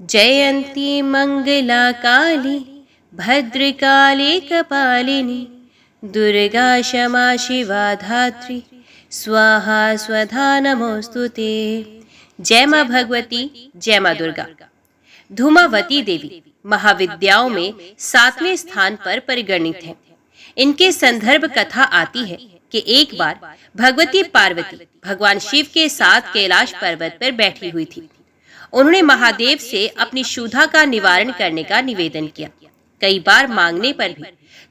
जयन्ती मंगला काली भद्रकाली कपालिनी दुर्गा क्षमा शिवा धात्री स्वाहा स्वधा नमोस्तुते। जय माँ भगवती, जय माँ दुर्गा। धूमावती देवी महाविद्याओं में 7वें स्थान पर परिगणित है। इनके संदर्भ कथा आती है कि एक बार भगवती पार्वती भगवान शिव के साथ कैलाश पर्वत पर बैठी हुई थी। उन्होंने महादेव से अपनी क्षुधा का निवारण करने का निवेदन किया। कई बार मांगने पर भी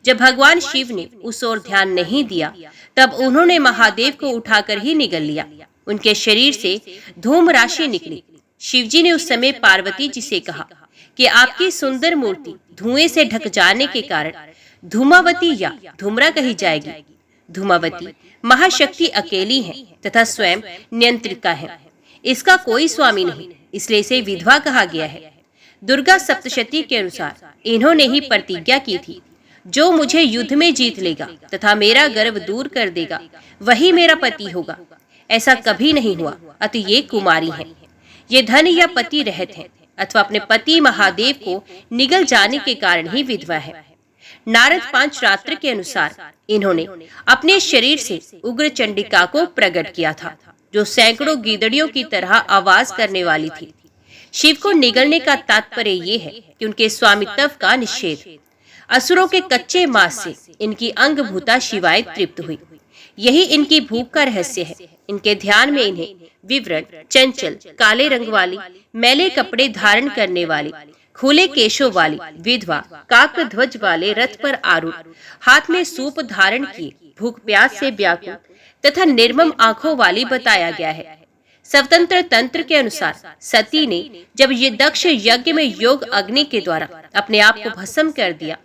जब भगवान शिव ने उस ओर ध्यान नहीं दिया, तब उन्होंने महादेव को उठाकर ही निगल लिया। उनके शरीर से धूम राशि निकली। शिवजी ने उस समय पार्वती जी से कहा कि आपकी सुंदर मूर्ति धुएं से ढक जाने के कारण धूमावती या धूम्रा कही जाएगी। धूमावती महाशक्ति अकेली है तथा स्वयं नियंत्रिका है। इसका कोई स्वामी नहीं, इसलिए इसे विधवा कहा गया है। दुर्गा सप्तशती के अनुसार इन्होंने ही प्रतिज्ञा की थी, जो मुझे युद्ध में जीत लेगा तथा मेरा गर्व दूर कर देगा, वही मेरा पति होगा। ऐसा कभी नहीं हुआ, अतः ये कुमारी है। ये धन या पति रहत है अथवा अपने पति महादेव को निगल जाने के कारण ही विधवा है। नारद पांचरात्र के अनुसार इन्होंने अपने शरीर से उग्र चंडिका को प्रकट किया था, जो सैकड़ों गीदड़ियों की तरह आवाज करने वाली थी। शिव को निगलने का तात्पर्य ये है कि उनके स्वामित्व का निषेध। असुरों के कच्चे मांस से इनकी अंगभूता शिवाय तृप्त हुई। यही इनकी भूख का रहस्य है। इनके ध्यान में इन्हें विवरण, चंचल, काले रंग वाली, मैले कपड़े धारण करने वाली, खुले केशों वाली, विधवा, काक ध्वज वाले रथ पर आरूढ़, हाथ में सूप धारण किए, भूख प्यास से व्याकुल तथा निर्मम आंखों वाली बताया गया है। स्वतंत्र तंत्र के अनुसार सती ने जब ये दक्ष यज्ञ में योग अग्नि के द्वारा अपने आप को भस्म कर दिया,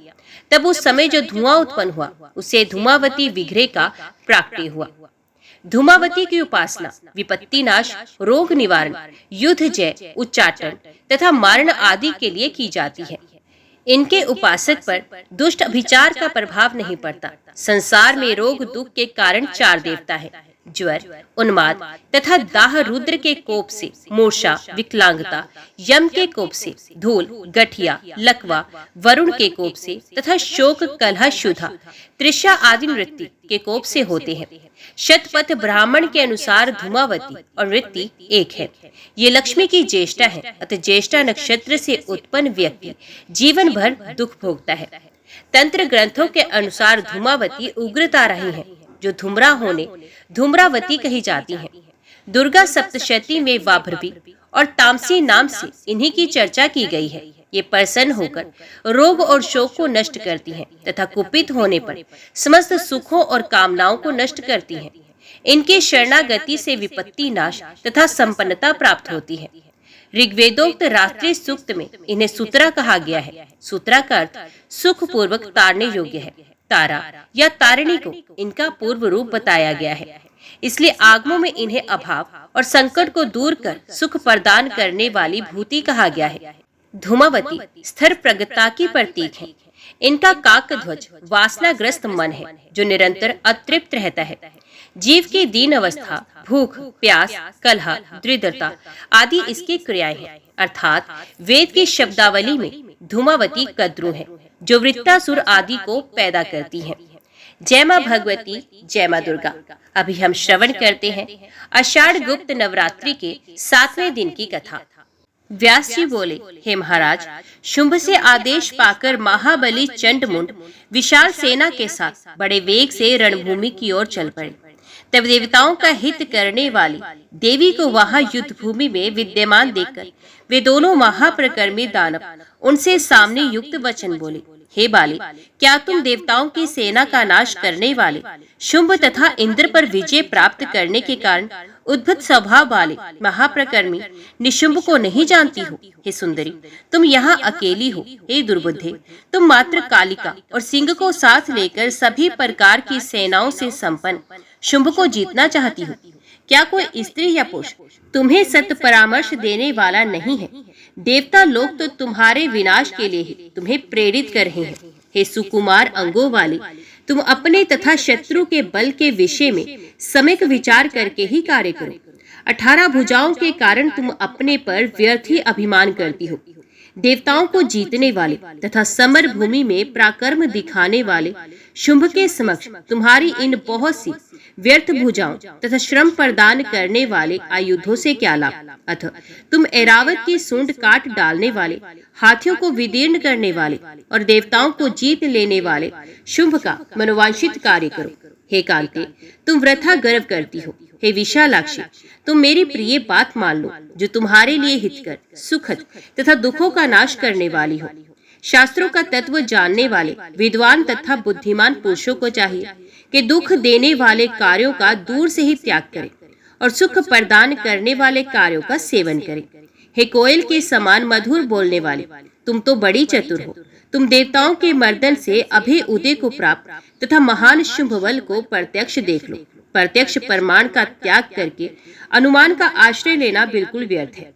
तब उस समय जो धुआं उत्पन्न हुआ उसे धूमावती विग्रह का प्राकट्य हुआ। धूमावती की उपासना विपत्ति नाश, रोग निवारण, युद्ध जय, उच्चाटन तथा मारण आदि के लिए की जाती है। इनके उपासक पर दुष्ट अभिचार का प्रभाव नहीं पड़ता। संसार में रोग दुख के कारण 4 देवता है: ज्वर, उन्माद तथा दाह रुद्र के कोप से मूर्छा, विकलांगता, यम के कोप से धूल, गठिया, लकवा, वरुण के कोप से तथा शोक, कलह, क्षुधा, तृषा आदि नृत्ति के कोप से होते हैं। शतपथ ब्राह्मण के अनुसार धूमावती और नृत्ति एक है। ये लक्ष्मी की ज्येष्ठा है, अतः ज्येष्ठा नक्षत्र से उत्पन्न व्यक्ति जीवन भर दुख भोगता है। तंत्र ग्रंथों के अनुसार धूमावती उग्रता रही है, जो धूम्रा होने धूम्रावती कही जाती हैं। दुर्गा सप्तशती में वाभ्रवी और तामसी नाम से इन्हीं की चर्चा की गई है। ये प्रसन्न होकर रोग और शोक को नष्ट करती हैं तथा कुपित होने पर समस्त सुखों और कामनाओं को नष्ट करती हैं। इनके शरणागति से विपत्ति नाश तथा संपन्नता प्राप्त होती है। ऋग्वेदोक्त रात्रि सूक्त में इन्हें सूत्रा कहा गया है। सूत्रा का अर्थ सुख पूर्वक तारने योग्य है। तारा या तारिणी को इनका पूर्व रूप बताया गया है। इसलिए आगमों में इन्हें अभाव और संकट को दूर कर सुख प्रदान करने वाली भूति कहा गया है। धूमावती स्थिर प्रगता की प्रतीक है। इनका काक ध्वज वासनाग्रस्त मन है, जो निरंतर अतृप्त रहता है। जीव की दीन अवस्था, भूख, प्यास, कलह, दृढ़ता आदि इसकी क्रियाएं हैं। अर्थात वेद की शब्दावली में धूमावती कद्रू है, जो वृत्तासुर आदि को पैदा करती हैं। जय माँ भगवती, जय माँ दुर्गा। अभी हम श्रवण करते हैं आषाढ़ गुप्त नवरात्रि के 7वें दिन की कथा। व्यास जी बोले, हे महाराज, शुंभ से आदेश पाकर महाबली चंडमुंड विशाल सेना के साथ बड़े वेग से रणभूमि की ओर चल पड़े। तब देवताओं का हित करने वाली देवी को वहां युद्ध भूमि में विद्यमान देखकर वे दोनों महाप्रकर्मी दानव उनसे सामने युक्त वचन बोले, हे बाले, क्या तुम देवताओं की सेना का नाश करने वाले शुंभ तथा इंद्र पर विजय प्राप्त करने के कारण उद्भुत स्वभाव वाले महाप्रकर्मी निशुंभ को नहीं जानती हो? हे सुंदरी, तुम यहाँ अकेली हो। हे दुर्बुद्धे, तुम मात्र कालिका और सिंह को साथ लेकर सभी प्रकार की सेनाओं से संपन्न शुंभ को जीतना चाहती हो। क्या कोई स्त्री या पुरुष तुम्हें सत्य परामर्श देने वाला नहीं है? देवता लोग तो तुम्हारे विनाश के लिए ही तुम्हें प्रेरित कर रहे हैं। हे सुकुमार अंगों वाले, तुम अपने तथा शत्रु के बल के विषय में सम्यक विचार करके ही कार्य करो। 18 भुजाओं के कारण तुम अपने पर व्यर्थ ही अभिमान करती हो। देवताओं को जीतने वाले तथा समर भूमि में पराक्रम दिखाने वाले शुंभ के समक्ष तुम्हारी इन बहुत सी व्यर्थ भुजाओं तथा श्रम प्रदान करने वाले आयुधों से क्या लाभ। अतः तुम ऐरावत की सूंड काट डालने वाले, हाथियों को विदीर्ण करने वाले और देवताओं को जीत लेने वाले शुंभ का मनोवांछित कार्य करो। हे कांते, तुम वृथा गर्व करती हो। हे विशालाक्षी, तुम मेरी प्रिय बात मान लो, जो तुम्हारे लिए हितकर, सुखद तथा दुखों का नाश करने वाली हो। शास्त्रों का तत्व जानने वाले विद्वान तथा बुद्धिमान पुरुषों को चाहिए कि दुख देने वाले कार्यों का दूर से ही त्याग करें और सुख प्रदान करने वाले कार्यों का सेवन करें। हे कोयल के समान मधुर बोलने वाले, तुम तो बड़ी चतुर हो। तुम देवताओं के मर्दन से अभय उदय को प्राप्त तथा महान शुंभ बल को प्रत्यक्ष देख लो। प्रत्यक्ष प्रमाण का त्याग करके अनुमान का आश्रय लेना बिल्कुल व्यर्थ है।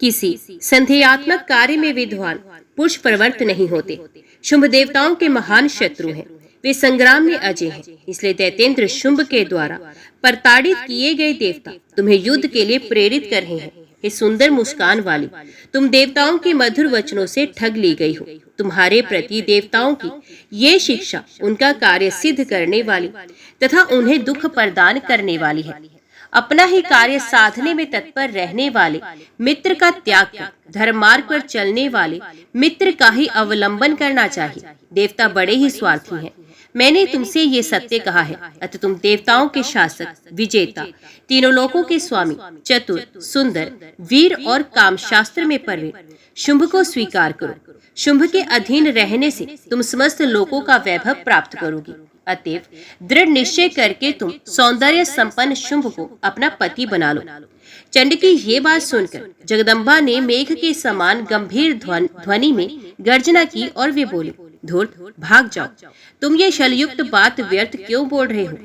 किसी संदेहात्मक कार्य में विद्वान पुरुष प्रवृत्त नहीं होते। शुंभ देवताओं के महान शत्रु हैं, वे संग्राम में अजय हैं। इसलिए दैत्येंद्र शुंभ के द्वारा प्रताड़ित किए गए देवता तुम्हें युद्ध के लिए प्रेरित कर रहे हैं। हे सुंदर मुस्कान वाली, तुम देवताओं के मधुर वचनों से ठग ली गई हो। तुम्हारे प्रति देवताओं की ये शिक्षा उनका कार्य सिद्ध करने वाली तथा उन्हें दुख प्रदान करने वाली है। अपना ही कार्य साधने में तत्पर रहने वाले मित्र का त्याग कर धर्मार्ग पर चलने वाले मित्र का ही अवलंबन करना चाहिए। देवता बड़े ही स्वार्थी हैं। मैंने तुमसे ये सत्य कहा है। अतः तुम देवताओं के शासक, विजेता, तीनों लोकों के स्वामी, चतुर, सुंदर, वीर और काम शास्त्र में प्रवीण शुंभ को स्वीकार करो। शुंभ के अधीन रहने से तुम समस्त लोकों का वैभव प्राप्त करोगी। अतएव दृढ़ निश्चय करके तुम सौंदर्य संपन्न शुंभ को अपना पति बना लो। चंड की ये बात सुनकर जगदम्बा ने मेघ के समान गंभीर ध्वनि में गर्जना की और वे बोले, धूर्त, भाग जाओ। तुम ये शलयुक्त बात व्यर्थ क्यों बोल रहे हो?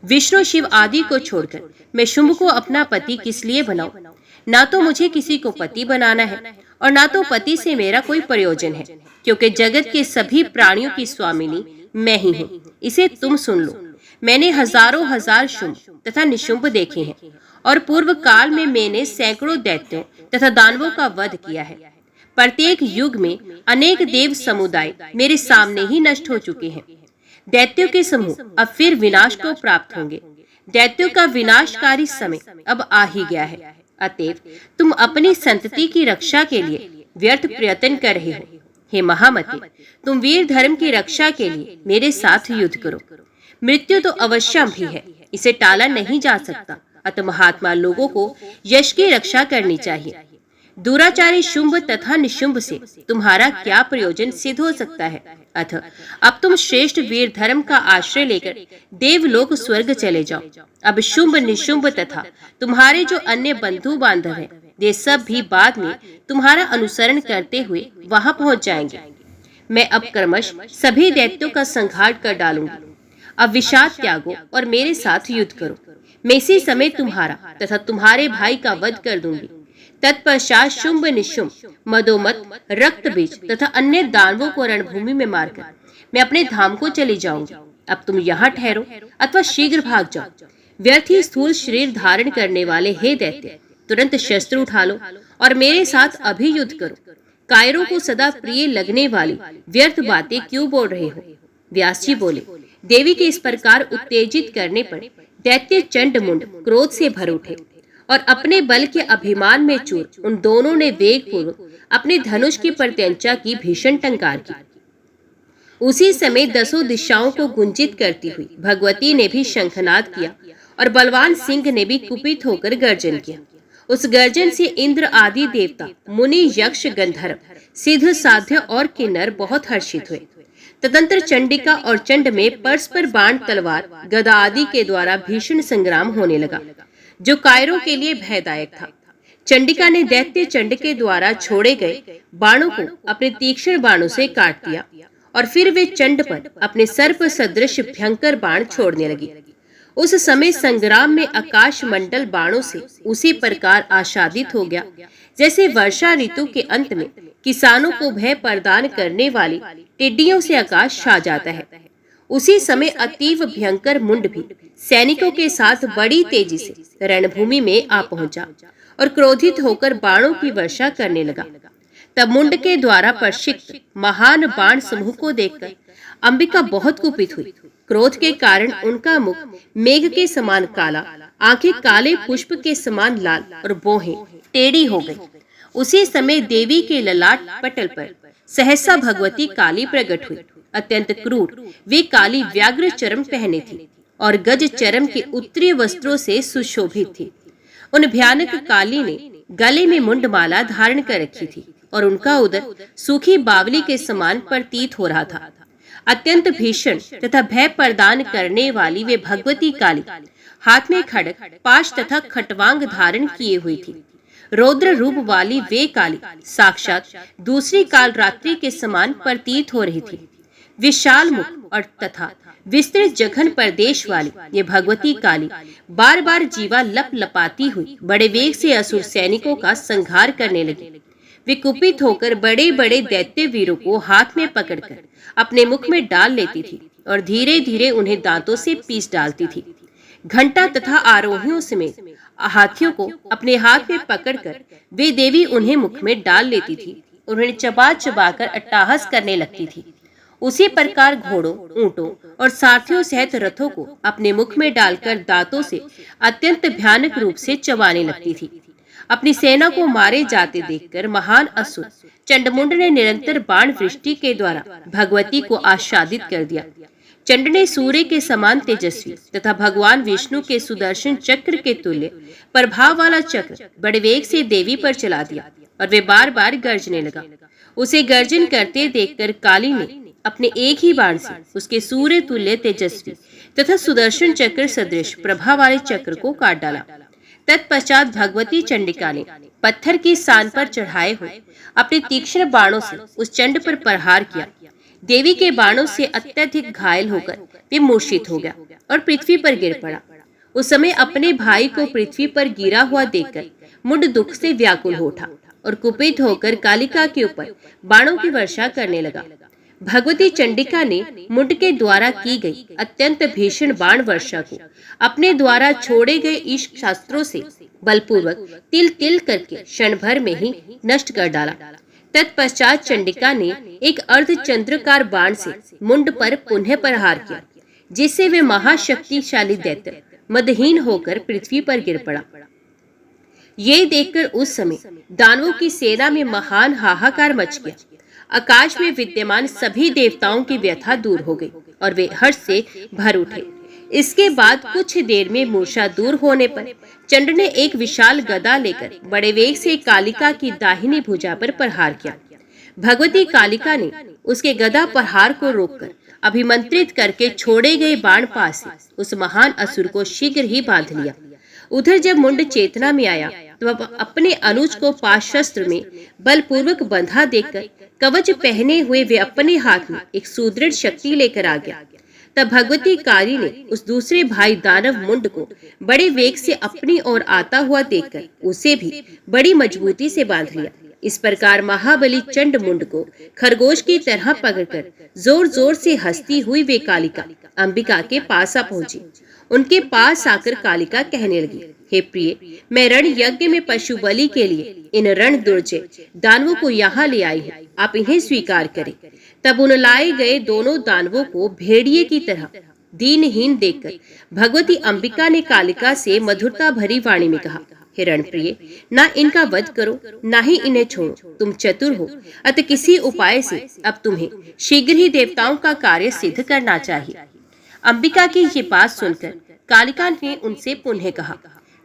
विष्णु शिव आदि को छोड़कर मैं शुंभ को अपना पति किस लिए बनाऊं? ना तो मुझे किसी को पति बनाना है और ना तो पति से मेरा कोई प्रयोजन है, क्योंकि जगत के सभी प्राणियों की स्वामिनी मैं ही हूँ। इसे तुम सुन लो। मैंने हजारों हजार शुंभ तथा निशुंभ देखे हैं और पूर्व काल में मैंने सैकड़ों दैत्यों तथा दानवों का वध किया है। प्रत्येक युग में अनेक देव समुदाय मेरे सामने ही नष्ट हो चुके हैं। दैत्यों के समूह अब फिर विनाश को प्राप्त होंगे। दैत्यों का विनाशकारी समय अब आ ही गया है। अतएव तुम अपनी संतति की रक्षा के लिए व्यर्थ प्रयत्न कर रहे हो। हे महामते, तुम वीर धर्म की रक्षा के लिए मेरे साथ युद्ध करो। मृत्यु तो अवश्य भी है, इसे टाला नहीं जा सकता। अतः महात्मा लोगों को यश की रक्षा करनी चाहिए। दुराचारी शुंभ तथा निशुंभ से तुम्हारा क्या प्रयोजन सिद्ध हो सकता है? अतः अब तुम श्रेष्ठ वीर धर्म का आश्रय लेकर देवलोक स्वर्ग चले जाओ। अब शुंभ निशुंभ तथा तुम्हारे जो अन्य बंधु बांधव हैं, वे सब भी बाद में तुम्हारा अनुसरण करते हुए वहां पहुंच जाएंगे। मैं अब क्रमश सभी दैत्यों का संहार कर डालूंगी। अब विषाद त्यागो और मेरे साथ युद्ध करो। मैं इसी समय तुम्हारा तथा तुम्हारे भाई का वध कर दूंगी। तत्पश्चात शुंभ निशुंभ, मदोमत, रक्त बीज तथा अन्य दानवों को रणभूमि में मारकर मैं अपने धाम को चली जाऊंगी। अब तुम यहाँ ठहरो अथवा शीघ्र भाग जाओ। व्यर्थ ही स्थूल शरीर धारण करने वाले हे दैत्य, तुरंत शस्त्र उठा लो और मेरे साथ अभी युद्ध करो। कायरों को सदा प्रिय लगने वाली व्यर्थ बातें क्यों बोल रहे हो? व्यास जी बोले, देवी के इस प्रकार उत्तेजित करने पर दैत्य चंडमुंड क्रोध से भर उठे और अपने बल के अभिमान में चूर उन दोनों ने वेग पूर्वक अपने धनुष की प्रत्यंचा की भीषण टंकार की। उसी समय दसों दिशाओं को गुंजित करती हुई भगवती ने भी शंखनाद किया और बलवान सिंह ने भी कुपित होकर गर्जन किया। उस गर्जन से इंद्र आदि देवता, मुनि, यक्ष, गंधर्व, सिद्ध, साध्य और किन्नर बहुत हर्षित हुए। तदंतर चंडिका और चंड में परस्पर बाण, तलवार, गदा आदि के द्वारा भीषण संग्राम होने लगा, जो कायरों के लिए भयदायक था। चंडिका ने दैत्य चंड के द्वारा छोड़े गए बाणों को अपने तीक्ष्ण बाणों से काट दिया और फिर वे चंड पर अपने सर्प सदृश भयंकर बाण छोड़ने लगी। उस समय संग्राम में आकाश मंडल बाणों से उसी प्रकार आच्छादित हो गया जैसे वर्षा ऋतु के अंत में किसानों को भय प्रदान करने वाली टिड्डियों से आकाश छा जाता है। उसी समय अतीव भयंकर मुंड भी सैनिकों के साथ बड़ी तेजी से रणभूमि में आ पहुंचा और क्रोधित होकर बाणों की वर्षा करने लगा। तब मुंड के द्वारा प्रक्षिप्त महान बाण समूह को देखकर अंबिका बहुत कुपित हुई। क्रोध के कारण उनका मुख मेघ के समान काला, आंखें काले पुष्प के समान लाल और भौहें टेढ़ी हो गई। उसी समय देवी के ललाट पटल पर सहसा भगवती काली प्रकट हुई। अत्यंत क्रूर वे काली व्याघ्र चरम पहने थी और गज चरम के उत्तरीय वस्त्रों से सुशोभित थी। उन भयानक काली ने गले में मुंडमाला धारण कर रखी थी और उनका उदर सूखी बावली के समान प्रतीत हो रहा था। अत्यंत भीषण तथा भय प्रदान करने वाली वे भगवती काली हाथ में खड्ग, पाश तथा खटवांग धारण किए हुई थी। रौद्र रूप वाली वे काली साक्षात दूसरी काल रात्रि के समान प्रतीत हो रही थी। विशाल मुख और तथा विस्तृत जघन प्रदेश वाली ये भगवती काली बार बार जीवा लप लपाती हुई बड़े वेग से असुर सैनिकों का संहार करने लगी। वे कुपित होकर बड़े बड़े दैत्य वीरों को हाथ में पकड़कर अपने मुख में डाल लेती थी और धीरे धीरे उन्हें दांतों से पीस डालती थी। घंटा तथा आरोहियों समेत हाथियों को अपने हाथ में पकड़कर वे देवी उन्हें मुख में डाल लेती थी, उन्हें चबा चबा कर अट्टहास करने लगती थी। उसी प्रकार घोड़ों, ऊंटों और सारथियों सहित रथों को अपने मुख में डालकर दांतों से अत्यंत भयानक रूप से चबाने लगती थी। अपनी सेना को मारे जाते देखकर महान असुर चंडमुंड ने निरंतर बाण वृष्टि के द्वारा भगवती को आच्छादित कर दिया। चंड ने सूर्य के समान तेजस्वी तथा भगवान विष्णु के सुदर्शन चक्र के तुल्य प्रभाव वाला चक्र बड़े वेग से देवी पर चला दिया और वे बार बार गर्जने लगा। उसे गर्जन करते देखकर काली ने अपने एक ही बाण से उसके सूर्य तुल्य तेजस्वी तथा सुदर्शन चक्र सदृश प्रभा वाले चक्र को काट डाला। तत्पश्चात भगवती चंडिका ने पत्थर की सान पर चढ़ाए हुए अपने तीक्ष्ण बाणों से उस चंड पर प्रहार किया। देवी के बाणों से अत्यधिक घायल होकर वे मूर्छित हो गया और पृथ्वी पर गिर पड़ा। उस समय अपने भाई को पृथ्वी पर गिरा हुआ देखकर मुंड दुख से व्याकुल हो उठा और कुपित होकर कालिका के ऊपर बाणों की वर्षा करने लगा। भगवती चंडिका ने मुंड के द्वारा की गई अत्यंत भीषण बाण वर्षा को अपने द्वारा छोड़े गए इश्क शास्त्रों से बलपूर्वक तिल तिल करके क्षण भर में ही नष्ट कर डाला। तत्पश्चात चंडिका ने एक अर्ध चंद्रकार बाण से मुंड पर पुनः प्रहार किया, जिससे वे महाशक्तिशाली दैत्य मदहीन होकर पृथ्वी पर गिर पड़ा। ये देखकर उस समय दानवों की सेना में महान हाहाकार मच गया। आकाश में विद्यमान सभी देवताओं की व्यथा दूर हो गई और वे हर्ष से भर उठे। इसके बाद कुछ देर में मूर्छा दूर होने पर चंड ने एक विशाल गदा लेकर बड़े वेग से कालिका की दाहिनी भुजा पर प्रहार किया। भगवती कालिका ने उसके गदा प्रहार को रोककर अभिमंत्रित करके छोड़े गए बाण पास से उस महान असुर को शीघ्र ही बांध लिया। उधर जब मुंड चेतना में आया तो वह अपने अनुज को पाशस्त्र में बलपूर्वक बंधा देखकर कवच पहने हुए वे अपने हाथ में एक सुदृढ़ शक्ति लेकर आ गया। तब भगवती काली ने उस दूसरे भाई दानव मुंड को बड़े वेग से अपनी ओर आता हुआ देखकर उसे भी बड़ी मजबूती से बांध लिया। इस प्रकार महाबली चंड मुंड को खरगोश की तरह पकड़कर जोर जोर से हंसती हुई वे कालिका अंबिका के पास आ पहुंची। उनके पास आकर कालिका कहने लगी, हे प्रिय, मैं रण यज्ञ में पशु बलि के लिए इन रण दुर्जय दानवों को यहाँ ले आई हूँ, आप इन्हें स्वीकार करें। तब उन लाए गए दोनों दानवों को भेड़िए की तरह दीनहीन देखकर भगवती अंबिका ने कालिका से मधुरता भरी वाणी में कहा, हे रणप्रिय, ना इनका वध करो ना ही इन्हें छोड़ो। तुम चतुर हो, अतः किसी उपाय से अब तुम्हें शीघ्र ही देवताओं का कार्य सिद्ध करना चाहिए। अंबिका की ये बात सुनकर कालिका ने उनसे पुनः कहा,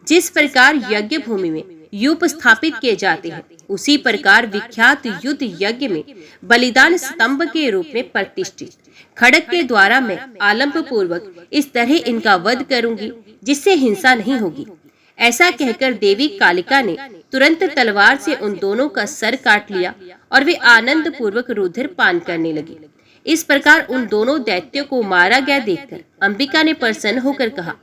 जिस प्रकार यज्ञ भूमि में यूप स्थापित किए जाते हैं उसी प्रकार विख्यात युद्ध यज्ञ में बलिदान स्तंभ के रूप में प्रतिष्ठित खड्ग के द्वारा मैं आलंब पूर्वक इस तरह इनका वध करूंगी जिससे हिंसा नहीं होगी। ऐसा कहकर देवी कालिका ने तुरंत तलवार से उन दोनों का सर काट लिया और वे आनंद पूर्वक रुधिर पान करने लगी। इस प्रकार उन दोनों दैत्यों को मारा गया देखकर अंबिका ने प्रसन्न होकर कहा,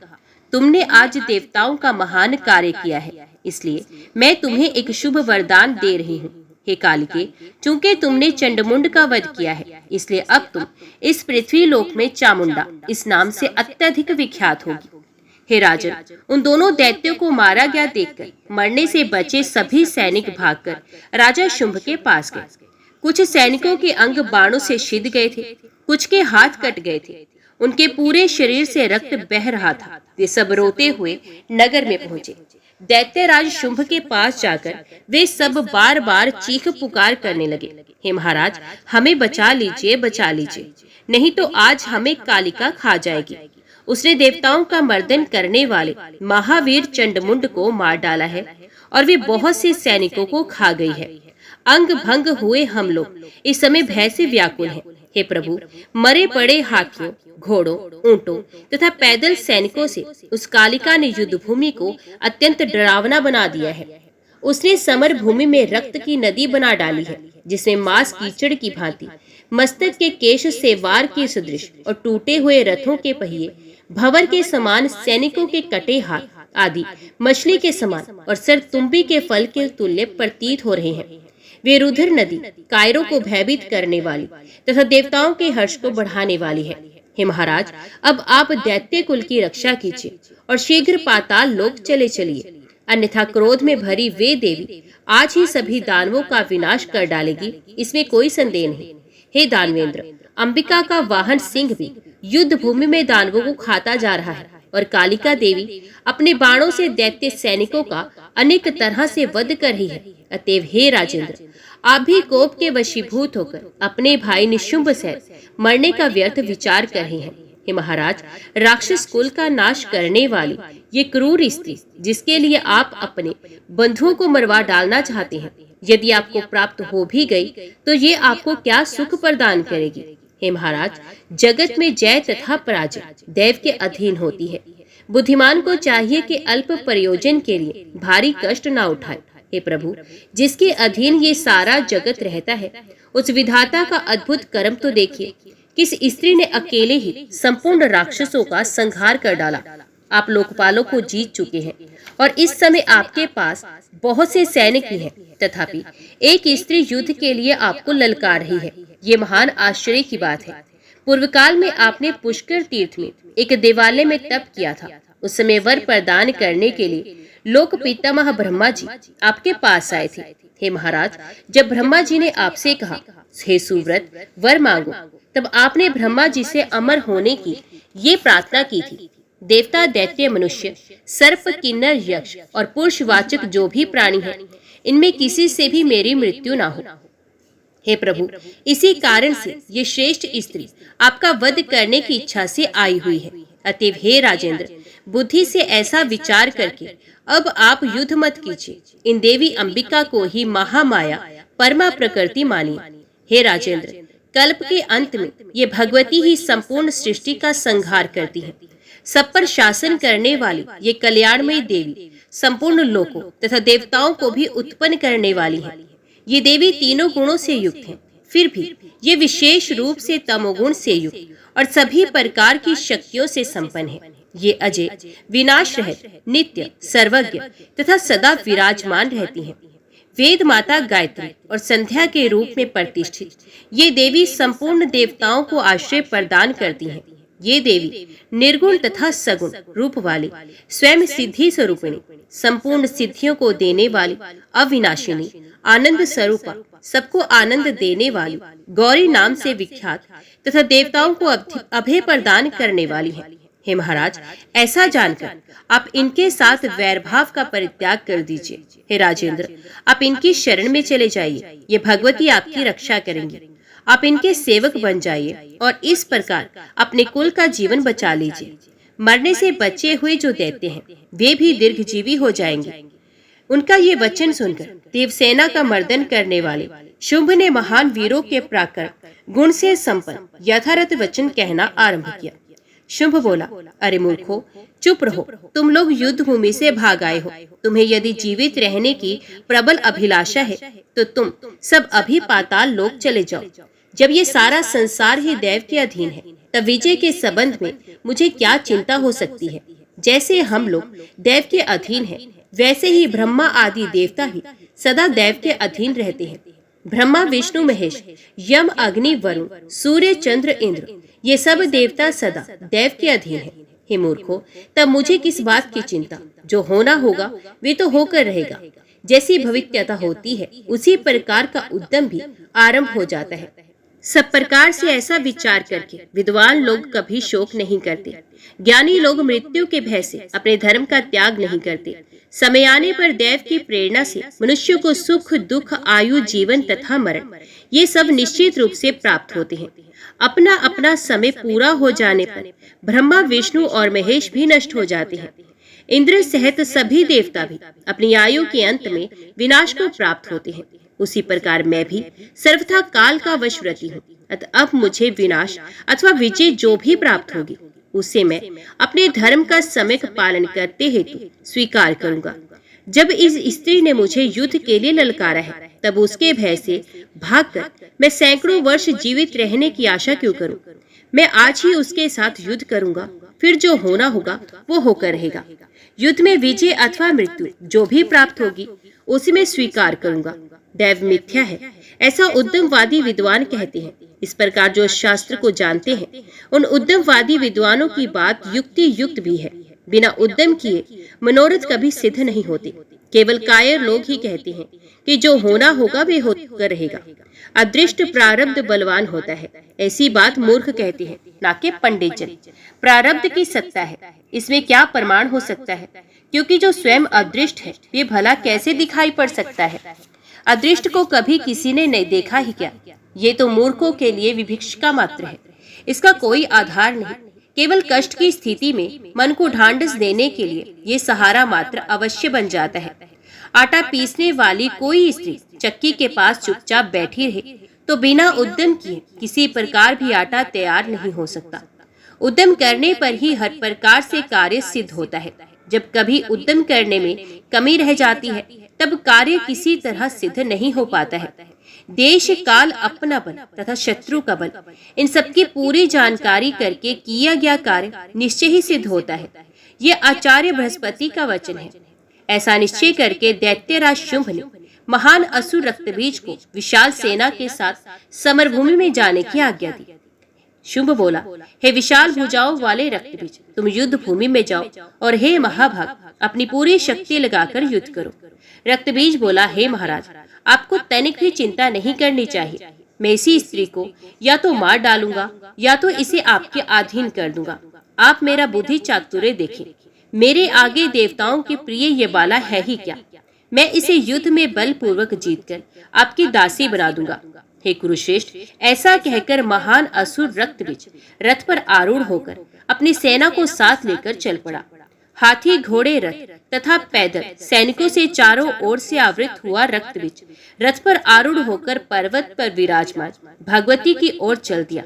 तुमने आज देवताओं का महान कार्य किया है, इसलिए मैं तुम्हें एक शुभ वरदान दे रही हूँ। हे कालिके, चूंकि तुमने चंडमुंड का वध किया है, इसलिए अब तुम इस पृथ्वी लोक में चामुंडा इस नाम से अत्यधिक विख्यात होगी। हे राजन, उन दोनों दैत्यों को मारा गया देखकर मरने से बचे सभी सैनिक भागकर राजा शुंभ के पास गए। कुछ सैनिकों के अंग बाणों से छिद गए थे, कुछ के हाथ कट गए थे, उनके पूरे शरीर से रक्त बह रहा था। वे सब रोते हुए नगर में पहुंचे। दैत्यराज शुंभ के पास जाकर वे सब बार बार चीख पुकार करने लगे, हे महाराज, हमें बचा लीजिए, बचा लीजिए, नहीं तो आज हमें कालिका खा जाएगी। उसने देवताओं का मर्दन करने वाले महावीर चंडमुंड को मार डाला है और वे बहुत से सैनिकों को खा गई है। अंग भंग हुए हम लोग इस समय भय से व्याकुल हैं। हे प्रभु, मरे पड़े हाथियों, घोड़ों, ऊंटों तथा पैदल सैनिकों से उस कालिका ने युद्ध भूमि को अत्यंत डरावना बना दिया है। उसने समर भूमि में रक्त की नदी बना डाली है, जिसमें मांस कीचड़ की भांति, मस्तक के केश से वार के सदृश और टूटे हुए रथों के पहिए, भंवर के समान सैनिकों के कटे हाथ आदि मछली के समान और सर तुम्बी के फल के तुल्य प्रतीत हो रहे हैं। वे रुधिर नदी कायरों को भयभीत करने वाली तथा देवताओं के हर्ष को बढ़ाने वाली है। हे महाराज, अब आप दैत्य कुल की रक्षा कीजिए और शीघ्र पाताल लोक चले चलिए, अन्यथा क्रोध में भरी वे देवी आज ही सभी दानवों का विनाश कर डालेगी, इसमें कोई संदेह नहीं। हे दानवेंद्र, अंबिका का वाहन सिंह भी युद्ध भूमि में दानवों को खाता जा रहा है और कालिका देवी अपने बाणों से दैत्य सैनिकों का अनेक तरह से वध कर रही है। अतएव हे राजेंद्र, आप भी कोप के वशीभूत होकर अपने भाई निशुंभ सहित मरने का व्यर्थ विचार कर रहे हैं। हे महाराज, राक्षस कुल का नाश करने वाली ये क्रूर स्त्री, जिसके लिए आप अपने बंधुओं को मरवा डालना चाहते हैं, यदि आपको प्राप्त हो भी गई तो ये आपको क्या सुख प्रदान करेगी। हे महाराज, जगत में जय तथा पराजय दैव के अधीन होती है। बुद्धिमान को चाहिए कि अल्प प्रयोजन के लिए भारी कष्ट न उठाए। हे प्रभु, जिसके अधीन ये सारा जगत रहता है, उस विधाता का अद्भुत कर्म तो देखिए। किस स्त्री ने अकेले ही संपूर्ण राक्षसों का संहार कर डाला। आप लोकपालों को जीत चुके हैं और इस समय आपके पास बहुत से सैनिक भी हैं, तथापि एक स्त्री युद्ध के लिए आपको ललकार रही है। ये महान आश्चर्य की बात है। पूर्व काल में आपने पुष्कर तीर्थ में एक देवालय में तप किया था। उस समय वर प्रदान करने के लिए लोक पितामह ब्रह्मा जी आपके पास आए थे। हे महाराज, जब ब्रह्मा जी ने आपसे कहा, हे सुव्रत, वर मांगो, तब आपने ब्रह्मा जी से अमर होने की ये प्रार्थना की थी। देवता, दैत्य, मनुष्य, सर्प, किन्नर, यक्ष और पुरुषवाचक जो भी प्राणी हैं, इनमें किसी से भी मेरी मृत्यु ना हो। हे प्रभु, इसी कारण से ये श्रेष्ठ स्त्री आपका वध करने की इच्छा से आई हुई है। अतएव हे राजेंद्र, बुद्धि से ऐसा विचार करके अब आप युद्ध मत कीजिए। इन देवी अंबिका को ही महामाया परमा प्रकृति मानिए। हे राजेंद्र, कल्प के अंत में ये भगवती ही संपूर्ण सृष्टि का संहार करती है। सब पर शासन करने वाली ये कल्याणमयी देवी संपूर्ण लोकों तथा देवताओं को भी उत्पन्न करने वाली है। ये देवी तीनों गुणों से युक्त है, फिर भी ये विशेष रूप से तमोगुण से युक्त और सभी प्रकार की शक्तियों से संपन्न है। ये अजय, विनाश रहित, नित्य, सर्वज्ञ तथा सदा विराजमान रहती हैं। वेद माता गायत्री और संध्या के रूप में प्रतिष्ठित ये देवी संपूर्ण देवताओं को आश्रय प्रदान करती हैं। ये देवी निर्गुण तथा सगुण रूप वाली, स्वयं सिद्धि स्वरूपिणी, संपूर्ण सिद्धियों को देने वाली, अविनाशिनी, आनंद स्वरूपा, सबको आनंद देने वाली, गौरी नाम से विख्यात तथा देवताओं को अभय प्रदान करने वाली है। हे महाराज, ऐसा जानकर आप इनके साथ वैरभाव का परित्याग कर दीजिए। हे राजेंद्र, आप इनकी शरण में चले जाइए, ये भगवती आपकी रक्षा करेंगी। आप इनके सेवक बन जाइए और इस प्रकार अपने कुल का जीवन बचा लीजिए। मरने से बचे हुए जो दैत्य हैं, वे भी दीर्घजीवी हो जाएंगे। उनका ये वचन सुनकर देवसेना का मर्दन करने वाले शुंभ ने महान वीरों के प्राकर गुण से संपन्न यथारथ वचन कहना आरंभ किया। शुंभ बोला, अरे मूर्खो, चुप रहो, तुम लोग युद्ध भूमि से भाग आए हो। तुम्हें यदि जीवित रहने की प्रबल अभिलाषा है तो तुम सब अभी पाताल लोक चले जाओ। जब ये सारा संसार ही दैव के अधीन है, तब विजय के संबंध में मुझे क्या चिंता हो सकती है। जैसे हम लोग दैव के अधीन हैं, वैसे ही ब्रह्मा आदि देवता ही सदा दैव के अधीन रहते हैं। ब्रह्मा, विष्णु, महेश, यम, अग्नि, वरुण, सूर्य, चंद्र, इंद्र, ये सब देवता सदा दैव के अधीन हैं। हे मूर्खो, तब मुझे किस बात की चिंता? जो होना होगा वे तो होकर रहेगा। जैसी भविष्यता होती है उसी प्रकार का उद्यम भी आरंभ हो जाता है। सब प्रकार से ऐसा विचार करके विद्वान लोग कभी शोक नहीं करते। ज्ञानी लोग मृत्यु के भय से अपने धर्म का त्याग नहीं करते। समय आने पर दैव की प्रेरणा से मनुष्य को सुख दुख आयु जीवन तथा मरण ये सब निश्चित रूप से प्राप्त होते हैं। अपना अपना समय पूरा हो जाने पर ब्रह्मा विष्णु और महेश भी नष्ट हो जाते हैं। इंद्र सहित सभी देवता भी अपनी आयु के अंत में विनाश को प्राप्त होते हैं। उसी प्रकार मैं भी सर्वथा काल का वशवर्ती हूँ। अतः अब मुझे विनाश अथवा विजय जो भी प्राप्त होगी उसे मैं अपने धर्म का सम्यक पालन करते हेतु स्वीकार करूंगा। जब इस स्त्री ने मुझे युद्ध के लिए ललकारा है तब उसके भय से भागकर मैं सैकड़ों वर्ष जीवित रहने की आशा क्यों करूं? मैं आज ही उसके साथ युद्ध करूंगा, फिर जो होना होगा वो होकर रहेगा। युद्ध में विजय अथवा मृत्यु जो भी प्राप्त होगी उसे मैं स्वीकार करूंगा। दैव मिथ्या है ऐसा उद्यमवादी विद्वान कहते हैं। इस प्रकार जो शास्त्र को जानते हैं उन उद्यमवादी विद्वानों की बात युक्ति युक्त भी है। बिना उद्यम किए मनोरथ कभी सिद्ध नहीं होते। केवल कायर लोग ही कहते हैं कि जो होना होगा वे होकर रहेगा। अदृष्ट प्रारब्ध बलवान होता है, ऐसी बात मूर्ख कहते हैं, ना कि पंडित जन। प्रारब्ध की सत्ता है, इसमें क्या प्रमाण हो सकता है? क्योंकि जो स्वयं अदृष्ट है वे भला कैसे दिखाई पड़ सकता है? अदृष्ट को कभी किसी ने नहीं देखा ही क्या? ये तो मूर्खों के लिए विभिक्षिका मात्र है, इसका कोई आधार नहीं। केवल कष्ट की स्थिति में मन को ढांढस देने के लिए ये सहारा मात्र अवश्य बन जाता है। आटा पीसने वाली कोई स्त्री चक्की के पास चुपचाप बैठी रहे तो बिना उद्यम किए किसी प्रकार भी आटा तैयार नहीं हो सकता। उद्यम करने पर ही हर प्रकार से कार्य सिद्ध होता है। जब कभी उद्यम करने में कमी रह जाती है तब कार्य किसी तरह सिद्ध नहीं हो पाता है। देश काल अपना बल तथा शत्रु का बल इन सबकी पूरी जानकारी करके किया गया कार्य निश्चय ही सिद्ध होता है। ये आचार्य बृहस्पति का वचन है। ऐसा निश्चय करके दैत्यराज शुंभ ने महान असुर रक्तबीज को विशाल सेना के साथ समरभूमि में जाने की आज्ञा दी। शुंभ बोला, हे विशाल भुजाओं वाले रक्तबीज, तुम युद्ध भूमि में जाओ और हे महाभाग अपनी पूरी शक्ति लगाकर युद्ध करो। रक्तबीज बोला, हे महाराज, आपको तनिक भी चिंता नहीं करनी चाहिए। मैं इसी स्त्री को या तो मार डालूंगा या तो इसे आपके अधीन कर दूंगा। आप मेरा बुद्धि चातुर्य देखें। मेरे आगे देवताओं के प्रिय ये बाला है ही क्या? मैं इसे युद्ध में बलपूर्वक जीतकर आपकी दासी बना दूंगा। हे कुरुश्रेष्ठ, ऐसा कहकर महान असुर रक्तबीज रथ पर आरूढ़ होकर अपनी सेना को साथ लेकर चल पड़ा। हाथी घोड़े रथ तथा पैदल सैनिकों से चारों ओर से आवृत हुआ रक्तबीज रथ पर आरूढ़ होकर पर्वत पर विराजमान भगवती की ओर चल दिया।